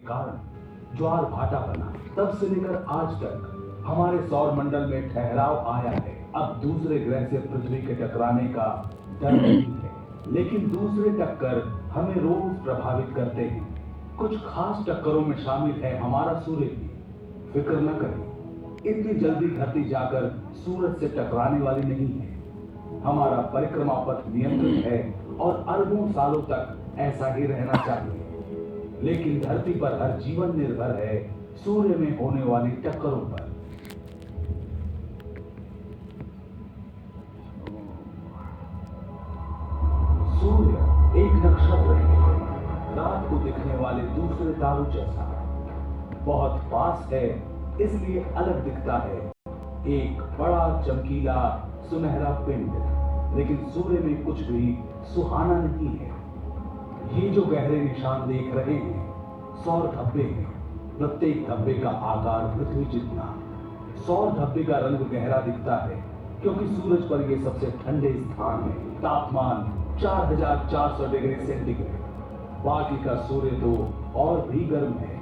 कारण ज्वार भाटा बना। तब से लेकर आज तक हमारे सौर मंडल में ठहराव आया है। अब दूसरे ग्रह से पृथ्वी के टकराने का डर नहीं है, लेकिन दूसरे टक्कर हमें रोज प्रभावित करते हैं। कुछ खास टक्करों में शामिल है हमारा सूर्य भी। फिक्र न करें, इतनी जल्दी धरती जाकर सूरज से टकराने वाली नहीं है। हमारा परिक्रमा पथ नियंत्रित है और अरबों सालों तक ऐसा ही रहना चाहिए। लेकिन धरती पर हर जीवन निर्भर है सूर्य में होने वाली टक्करों पर। सूर्य एक नक्षत्र है, रात को दिखने वाले दूसरे तारों जैसा। बहुत पास है इसलिए अलग दिखता है, एक बड़ा चमकीला सुनहरा पिंड। लेकिन सूर्य में कुछ भी सुहाना नहीं है। ये जो गहरे निशान देख रहे हैं सौर धब्बे हैं। प्रत्येक धब्बे का आकार पृथ्वी जितना। सौर धब्बे का रंग गहरा दिखता है क्योंकि सूरज पर ये सबसे ठंडे स्थान है। तापमान 4400 डिग्री सेंटीग्रेड। बाकी का सूर्य तो और भी गर्म है।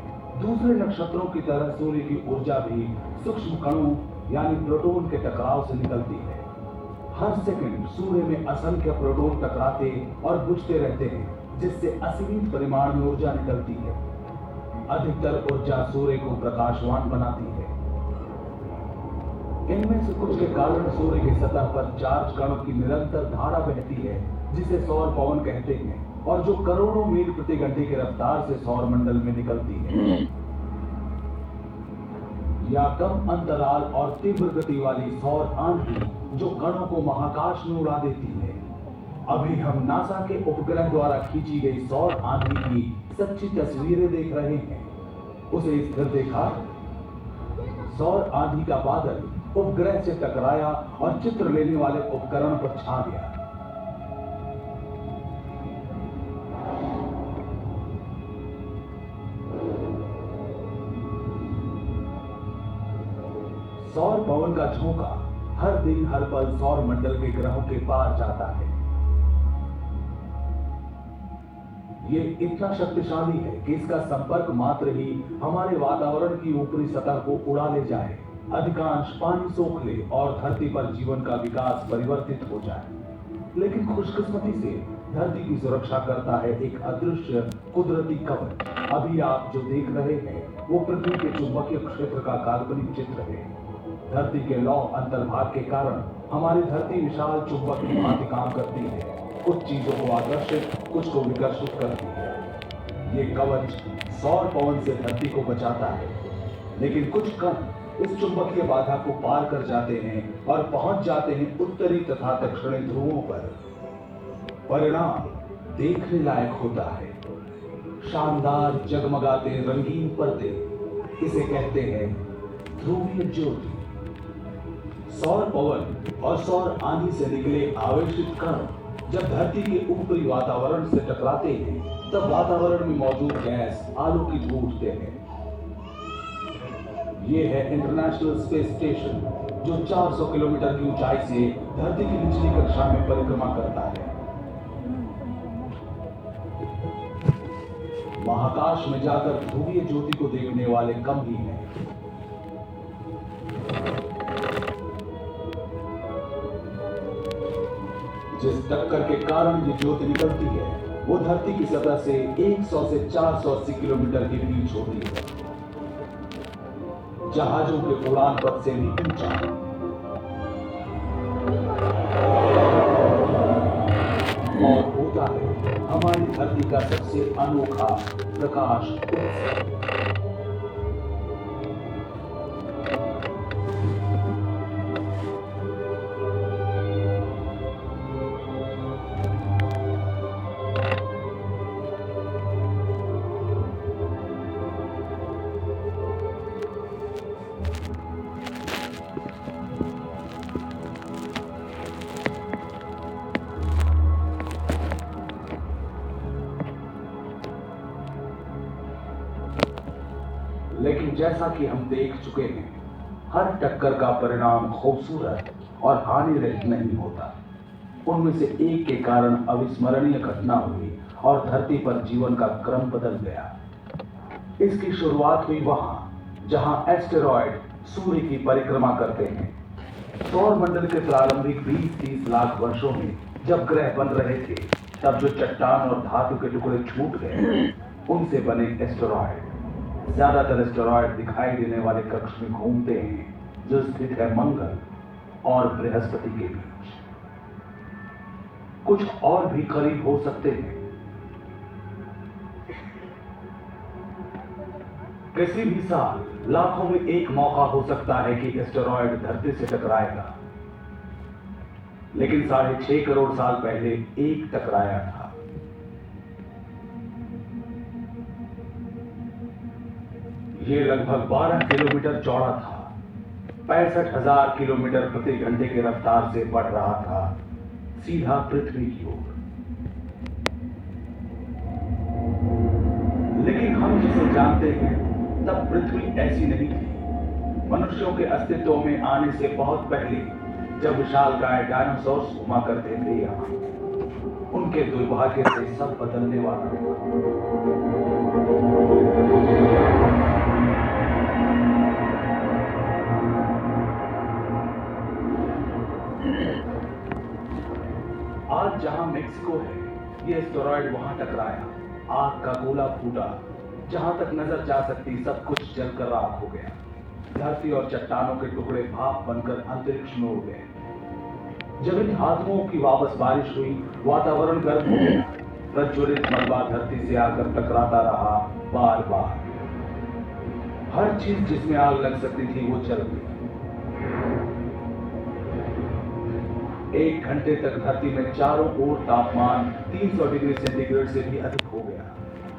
दूसरे नक्षत्रों की तरह सूर्य की ऊर्जा भी सूक्ष्म कणों यानी प्रोटॉन के टकराव से निकलती है। हर सेकंड सूर्य में असंख्य प्रोटॉन टकराते और बुझते रहते हैं, जिससे असीमित परिमाण में ऊर्जा निकलती है। अधिकतर ऊर्जा सूर्य को प्रकाशवान बनाती है। इनमें से कुछ के कारण सूर्य की सतह पर चार्ज कणों की निरंतर धारा बहती है, जिसे सौर पवन कहते हैं, और जो करोड़ों मील प्रति घंटे की रफ्तार से सौर मंडल में निकलती है। या कम अंतराल और तीव्र गति वाली सौर आंधी जो कणों को महाकाश में उड़ा देती है। अभी हम नासा के उपग्रह द्वारा खींची गई सौर आंधी की सच्ची तस्वीरें देख रहे हैं। उसे स्थिर देखा। सौर आंधी का बादल उपग्रह से टकराया और चित्र लेने वाले उपकरण पर छा गया। सौर पवन का झोंका हर दिन हर पल सौर मंडल के ग्रहों के पार जाता है। ये इतना शक्तिशाली है कि इसका संपर्क मात्र ही हमारे वातावरण की ऊपरी सतह को उड़ा ले जाए, अधिकांश पानी सोख ले और धरती पर जीवन का विकास परिवर्तित हो जाए। लेकिन खुशकिस्मती से धरती की सुरक्षा करता है एक अदृश्य कुदरती कवच। अभी आप जो देख रहे हैं वो पृथ्वी के चुंबकीय क्षेत्र का काल्पनिक चित्र है। धरती के लौ अंतर्भाग के कारण हमारी धरती विशाल चुंबक की भांति काम करती है। कुछ चीजों को आकर्षित, कुछ को विकर्षित करती है। ये कवच सौर पवन से धरती को बचाता है, लेकिन कुछ कण इस चुंबकीय बाधा को पार कर जाते हैं और पहुंच जाते हैं उत्तरी तथा दक्षिणी ध्रुवों पर। परिणाम देखने लायक होता है। शानदार जगमगाते रंगीन पर्दे, इसे कहते हैं ध्रुवीय ज्योति। सौर पवन और सौर आंधी से निकले आवेशित कण जब धरती के ऊपरी वातावरण से टकराते हैं, तब वातावरण में मौजूद गैस आलोकित हो उठते हैं। ये है इंटरनेशनल स्पेस स्टेशन, जो 400 किलोमीटर की ऊंचाई से धरती की निचली कक्षा में परिक्रमा करता है। महाकाश में जाकर ध्रुवीय ज्योति को देखने वाले कम ही हैं। जिस टक्कर के कारण ये ज्योति निकलती है वो धरती की सतह से 100 से 480 किलोमीटर के बीच होती है। जहाजों के उड़ान पथ से भी ऊंचा। और होता है हमारी धरती का सबसे अनोखा प्रकाश उत्सव। लेकिन जैसा कि हम देख चुके हैं, हर टक्कर का परिणाम खूबसूरत और हानि रहित नहीं होता। उनमें से एक के कारण अविस्मरणीय घटना हुई और धरती पर जीवन का क्रम बदल गया। इसकी शुरुआत हुई वहां जहां एस्टेरॉयड सूर्य की परिक्रमा करते हैं। सौर मंडल के प्रारंभिक 20-30 लाख वर्षों में जब ग्रह बन रहे थे, तब जो चट्टान और धातु के टुकड़े छूट गए, उनसे बने एस्टेरॉयड। ज्यादातर एस्टेरॉयड दिखाई देने वाले कक्ष में घूमते हैं, जो स्थित है मंगल और बृहस्पति के बीच। कुछ और भी करीब हो सकते हैं। किसी भी साल लाखों में एक मौका हो सकता है कि एस्टेरॉयड धरती से टकराएगा, लेकिन 6.5 करोड़ साल पहले एक टकराया था। यह लगभग 12 किलोमीटर चौड़ा था, 65,000 किलोमीटर प्रति घंटे की रफ्तार से बढ़ रहा था, सीधा पृथ्वी की ओर। लेकिन हम जिसे जानते हैं, तब पृथ्वी ऐसी नहीं थी। मनुष्यों के अस्तित्व में आने से बहुत पहले, जब विशालकाय डायनासोर्स घुमा करते थे यहाँ, उनके दुर्भाग्य से सब बदलने वाला था। आज जहां मेक्सिको है, यह एस्टेरॉयड वहां टकराया, आग का गोला फूटा, जहां तक नजर जा सकती सब कुछ जलकर राख हो गया। धरती और चट्टानों के टुकड़े भाप बनकर अंतरिक्ष में उड़ गए। जब इन धातुओं की वापस बारिश हुई, वातावरण गर्म हो गया। प्रज्वलित मलबा धरती से आकर टकराता रहा, बार बार। हर चीज जिसमें आग लग सकती थी वो जल गई। 1 घंटे तक धरती में चारों ओर तापमान 300 डिग्री सेंटीग्रेड से भी अधिक हो गया,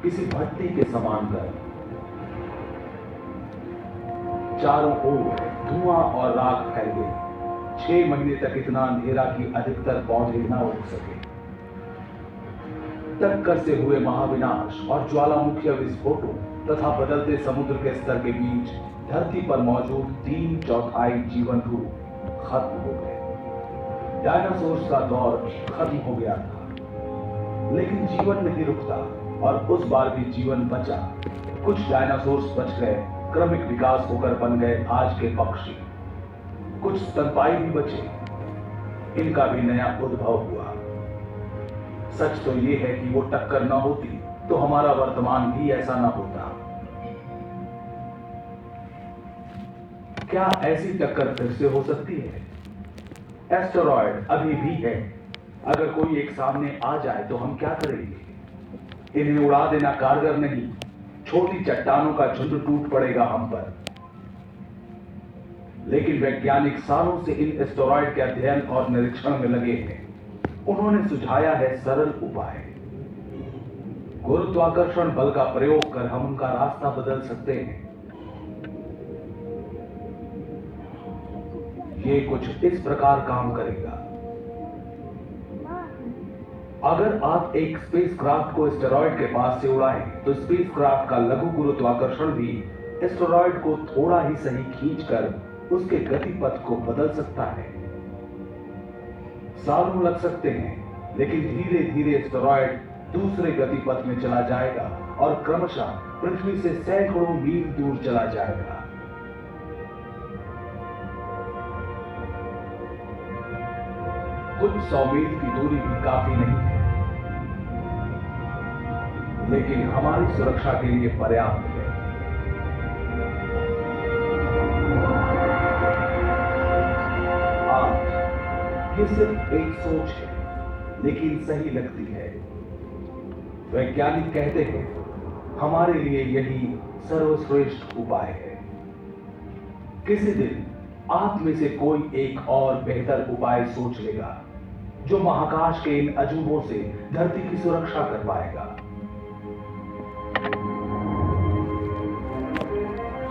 किसी भट्टी के समान गर्म। चारों ओर धुआं और राख फैल गई। 6 महीने तक इतना अंधेरा कि अधिकतर पौधे न उग सके। टक्कर से हुए महाविनाश और ज्वालामुखी विस्फोटों तथा बदलते समुद्र के स्तर के बीच धरती पर मौजूद 3/4 जीवन रूप खत्म हो गए। डायनासोर्स का दौर खत्म हो गया था, लेकिन जीवन नहीं रुकता और उस बार भी जीवन बचा। कुछ डायनासोर्स बच गए, क्रमिक विकास होकर बन गए आज के पक्षी। कुछ स्तनपायी भी बचे, इनका भी नया उद्भव हुआ। सच तो यह है कि वो टक्कर न होती तो हमारा वर्तमान भी ऐसा न होता। क्या ऐसी टक्कर फिर से हो सकती है? एस्टेरॉयड अभी भी है। अगर कोई एक सामने आ जाए तो हम क्या करेंगे? इन्हें उड़ा देना कारगर नहीं, छोटी चट्टानों का झुंड टूट पड़ेगा हम पर। लेकिन वैज्ञानिक सालों से इन एस्टेरॉयड के अध्ययन और निरीक्षण में लगे हैं। उन्होंने सुझाया है सरल उपाय। गुरुत्वाकर्षण बल का प्रयोग कर हम उनका रास्ता बदल सकते हैं। ये कुछ इस प्रकार काम करेगा। अगर आप एक स्पेसक्राफ्ट को एस्टेरॉयड के पास से उड़ाएं, तो स्पेसक्राफ्ट का लघु गुरुत्वाकर्षण भी एस्टेरॉयड को थोड़ा ही सही खींचकर उसके गतिपथ को बदल सकता है। सालों लग सकते हैं, लेकिन धीरे धीरे एस्टेरॉयड दूसरे गतिपथ में चला जाएगा और क्रमशः पृथ्वी से सैकड़ों मील दूर चला जाएगा। कुछ 100 मील की दूरी भी काफी नहीं है, लेकिन हमारी सुरक्षा के लिए पर्याप्त है। आज ये सिर्फ एक सोच है, लेकिन सही लगती है। वैज्ञानिक कहते हैं हमारे लिए यही सर्वश्रेष्ठ उपाय है। किसी दिन आप में से कोई एक और बेहतर उपाय सोच लेगा, जो महाकाश के इन अजूबों से धरती की सुरक्षा कर पाएगा।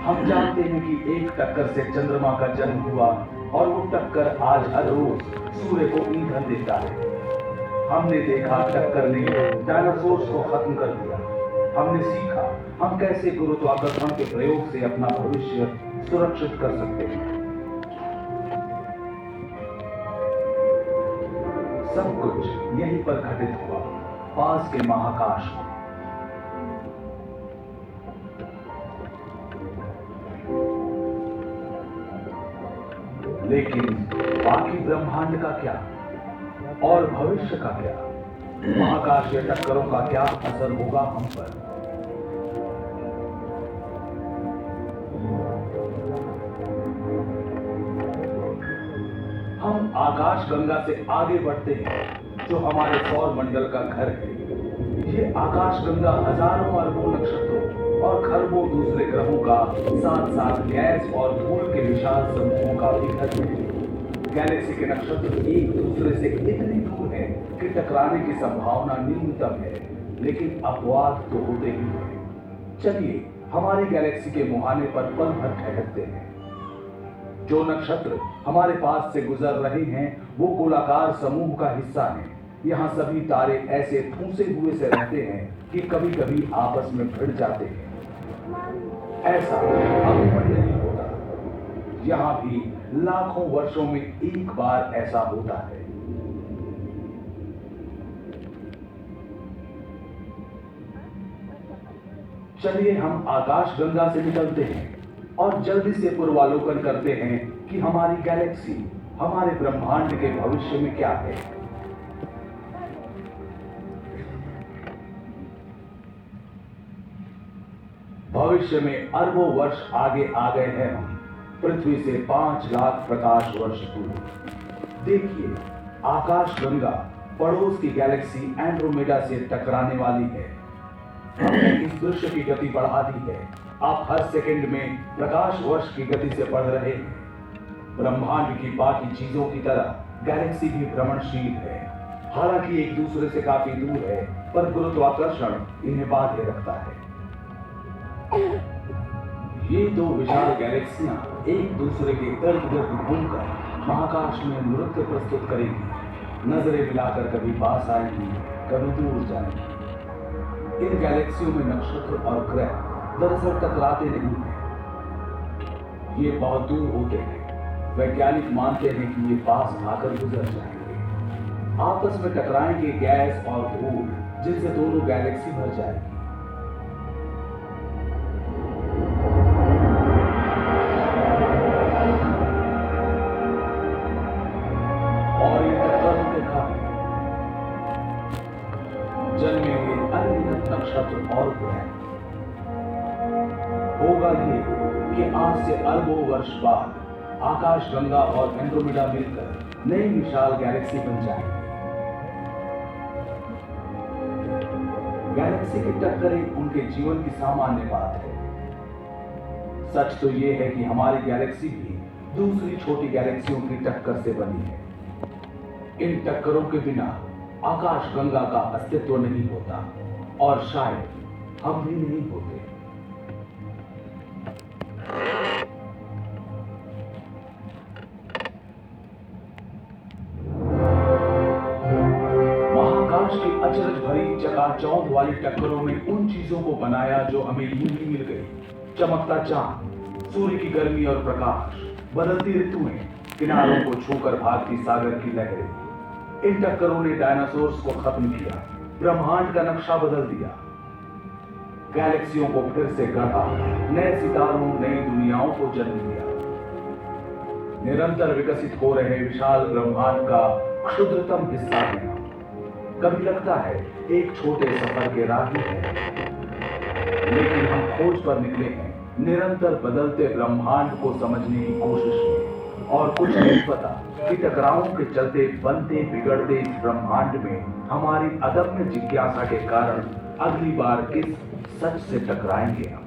हम जानते हैं कि एक टक्कर से चंद्रमा का जन्म हुआ और वो टक्कर आज हर रोज सूर्य को ईंधन देता है। हमने देखा टक्कर ने डायनासोर्स को खत्म कर दिया। हमने सीखा हम कैसे गुरुत्वाकर्षण के प्रयोग से अपना भविष्य सुरक्षित कर सकते हैं। सब कुछ यहीं पर घटित हुआ, पास के महाकाश में। लेकिन बाकी ब्रह्मांड का क्या और भविष्य का क्या? महाकाशीय टक्करों का क्या असर होगा हम पर? हम आकाश गंगा से आगे बढ़ते हैं जो हमारे सौर मंडल का घर है। ये आकाश गंगा हजारों अरबों नक्षत्रों और खरबों दूसरे ग्रहों का साथ साथ गैस और धूल के विशाल समूहों का भी घर है। गैलेक्सी के नक्षत्र एक दूसरे से इतनी दूर हैं कि टकराने की संभावना न्यूनतम है, लेकिन अपवाद तो होते ही हैं। चलिए हमारी गैलेक्सी के मुहाने पर पल भर ठहरते हैं। जो नक्षत्र हमारे पास से गुजर रहे हैं वो गोलाकार समूह का हिस्सा है। यहाँ सभी तारे ऐसे ठूंसे हुए से रहते हैं कि कभी कभी आपस में भिड़ जाते हैं। ऐसा अमूमन नहीं होता, यहाँ भी लाखों वर्षों में एक बार ऐसा होता है। चलिए हम आकाश गंगा से निकलते हैं और जल्दी से पूर्वालोकन करते हैं कि हमारी गैलेक्सी, हमारे ब्रह्मांड के भविष्य में क्या है। भविष्य में अरबों वर्ष आगे आ गए हैं हम, पृथ्वी से 5 लाख प्रकाश वर्ष दूर। देखिए आकाश गंगा पड़ोस की गैलेक्सी एंड्रोमेडा से टकराने वाली है। हमने इस दृश्य की गति बढ़ा दी है। आप हर सेकंड में प्रकाश वर्ष की गति से बढ़ रहे हैं। ब्रह्मांड की बाकी चीजों की तरह गैलेक्सी भी भ्रमणशील है। हालांकि एक दूसरे से काफी दूर है, पर गुरुत्वाकर्षण इन्हें बांधे रखता है। ये दो विशाल गैलेक्सियां एक दूसरे के इर्द गिर्द घूमकर महाकाश में नृत्य प्रस्तुत करेंगी। नजरें मिलाकर कभी पास आएंगी, कभी दूर जाएंगी। इन गैलेक्सियों में नक्षत्र और ग्रह दरअसल टकराते नहीं हैं, ये बहुत दूर होते हैं। वैज्ञानिक मानते हैं कि ये पास आकर गुजर जाएंगे। आपस में टकराएंगे गैस और धूल, जिनसे दोनों गैलेक्सी भर जाएगी। और ये टक्कर के कारण जन्मेंगे अनगिनत नक्षत्र और ग्रह। होगा ये कि आज से अरबों वर्ष बाद आकाश गंगा और एंड्रोमेडा मिलकर नई विशाल गैलेक्सी बन जाएंगी। गैलेक्सी की टक्करें उनके जीवन की सामान्य बात है। सच तो ये है कि हमारी गैलेक्सी भी दूसरी छोटी गैलेक्सियों की टक्कर से बनी है। इन टक्करों के बिना आकाश गंगा का अस्तित्व नहीं होता और शायद हम भी नहीं होते। महाकाश की अचरज भरी चकाचौंध वाली टक्करों ने उन चीजों को बनाया जो हमें यूं ही मिल गई। चमकता चांद, सूर्य की गर्मी और प्रकाश, बदलती ऋतुएं, किनारों को छूकर भागती सागर की लहरें। इन टक्करों ने डायनासोर्स को खत्म किया, ब्रह्मांड का नक्शा बदल दिया, गैलेक्सियों को फिर से गढ़ा, नए सितारों, नई दुनियाओं को जन्म दिया। निरंतर विकसित हो रहे विशाल ब्रह्मांड का क्षुद्रतम हिस्सा है। कभी लगता है एक छोटे सफर के राही है, लेकिन हम खोज पर निकले हैं निरंतर बदलते ब्रह्मांड को समझने की कोशिश में। और कुछ नहीं पता कि टकरावों के चलते बनते बिगड़ते इस ब्रह्मांड में हमारी अदम्य जिज्ञासा के कारण अगली बार किस सच से टकराएंगे हम।